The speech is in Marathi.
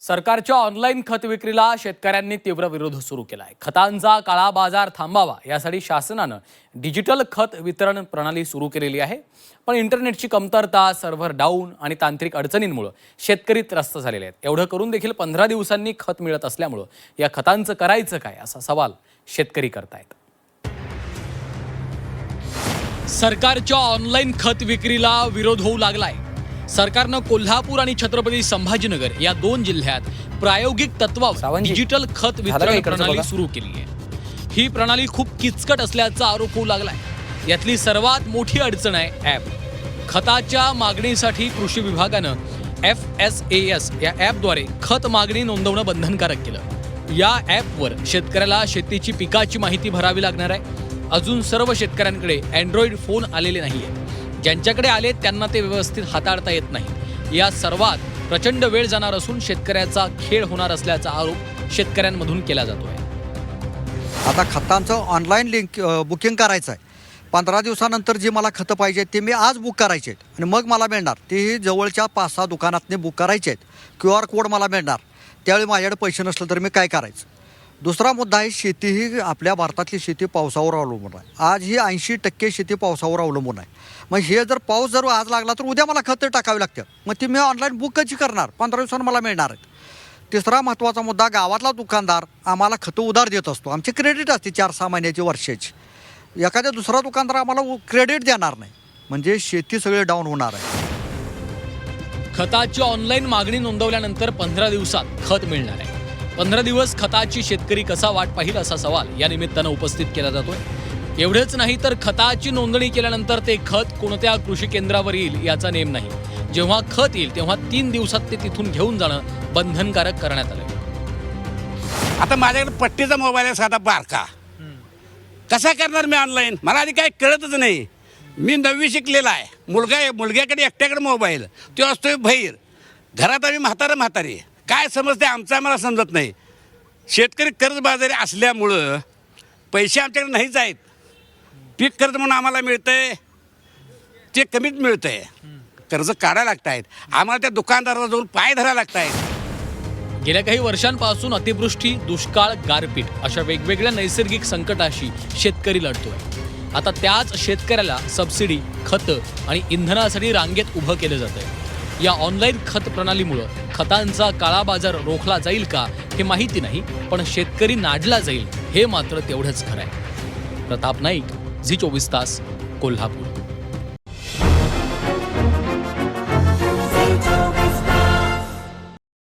सरकारच्या ऑनलाईन खत विक्रीला शेतकऱ्यांनी तीव्र विरोध सुरू केलाय। खतांचा काळा बाजार थांबावा यासाठी शासनानं डिजिटल खत वितरण प्रणाली सुरू केलेली आहे। पण इंटरनेटची कमतरता, सर्व्हर डाऊन आणि तांत्रिक अडचणींमुळे शेतकरी त्रस्त झालेले आहेत। एवढं करून देखील 15 दिवसांनी खत मिळत असल्यामुळे या खतांचं करायचं काय असा सवाल शेतकरी करतायत। सरकारच्या ऑनलाईन खत विक्रीला विरोध होऊ लागलाय। सरकारनं कोल्हापूर आणि छत्रपती संभाजीनगर या दोन जिल्ह्यात प्रायोगिक तत्वावर डिजिटल खत वितरण प्रणाली सुरू केली आहे। ही प्रणाली खूप किचकट असल्याचा आरोप होऊ लागलाय। यातली सर्वात मोठी अडचण आहे ॲप। खताच्या मागणीसाठी कृषी विभागानं FSAS या ॲपद्वारे खत मागणी नोंदवणं बंधनकारक केलं। या ॲपवर शेतकऱ्याला शेतीची पिकाची माहिती भरावी लागणार आहे। अजून सर्व शेतकऱ्यांकडे अँड्रॉइड फोन आलेले नाहीये। ज्यांच्याकडे आले त्यांना ते व्यवस्थित हाताळता येत नाही। या सर्वात प्रचंड वेळ जाणार असून शेतकऱ्याचा खेळ होणार असल्याचा आरोप शेतकऱ्यांमधून केला जातोय। आता खतांचं ऑनलाईन लिंक बुकिंग करायचं आहे। 15 दिवसानंतर जी मला खतं पाहिजे ते मी आज बुक करायचे आहेत आणि मग मला मिळणार। तेही जवळच्या 5-6 दुकानातने बुक करायचे आहेत। QR कोड मला मिळणार। त्यावेळी माझ्याकडे पैसे नसले तर मी काय करायचं। दुसरा मुद्दा आहे, शेती ही आपल्या भारतातली शेती पावसावर अवलंबून आहे। आज ही 80% शेती पावसावर अवलंबून आहे। मग हे जर पाऊस आज लागला तर उद्या मला खतं टाकावी लागतात। मग ती मी ऑनलाईन बुक कशी करणार? 15 दिवसांनी मला मिळणार आहेत। तिसरा महत्त्वाचा मुद्दा, गावातला दुकानदार आम्हाला खतं उधार देत असतो। आमची क्रेडिट असते 4-6 महिन्याची, वर्षाची। एखाद्या दुसरा दुकानदार आम्हाला क्रेडिट देणार नाही, म्हणजे शेती सगळी डाऊन होणार आहे। खताची ऑनलाईन मागणी नोंदवल्यानंतर 15 दिवसात खत मिळणार आहे। 15 दिवस खताची शेतकरी कसा वाट पाहिल असा सवाल या निमित्तानं उपस्थित केला जातोय। एवढेच नाही तर खताची नोंदणी केल्यानंतर ते खत कोणत्या कृषी केंद्रावर येईल याचा नेम नाही। जेव्हा खत येईल तेव्हा 3 दिवसात ते तिथून घेऊन जाणं बंधनकारक करण्यात आलं। आता माझ्याकडे पट्टीचा मोबाईल आहे, साधा बारका। कसा करणार मी ऑनलाईन? मला आधी काही कळतच नाही। मी 9वी शिकलेला आहे। मुलग्याकडे एकट्याकडे मोबाईल, तो असतोय बाहेर। घरात आम्ही म्हातारी काय समजते आमचं आम्हाला समजत नाही। शेतकरी कर्जबाजारी असल्यामुळं पैसे आमच्याकडे नाहीच आहेत। पीक कर्ज म्हणून आम्हाला मिळतंय, ते कमीत मिळतंय। कर्ज काढायला लागत आहेत आम्हाला। त्या दुकानदाराला जाऊन पाय धरायला लागत आहेत। गेल्या काही वर्षांपासून अतिवृष्टी, दुष्काळ, गारपीट अशा वेगवेगळ्या नैसर्गिक संकटाशी शेतकरी लढतोय। आता त्याच शेतकऱ्याला सबसिडी, खतं आणि इंधनासाठी रांगेत उभं केलं जातंय। या ऑनलाईन खत प्रणालीमुळे खतांचा काळा बाजार रोखला जाईल का हे माहिती नाही, पण शेतकरी नाडला जाईल हे मात्र तेवढंच खरं आहे। प्रताप नाईक, झी 24 तास, कोल्हापूर।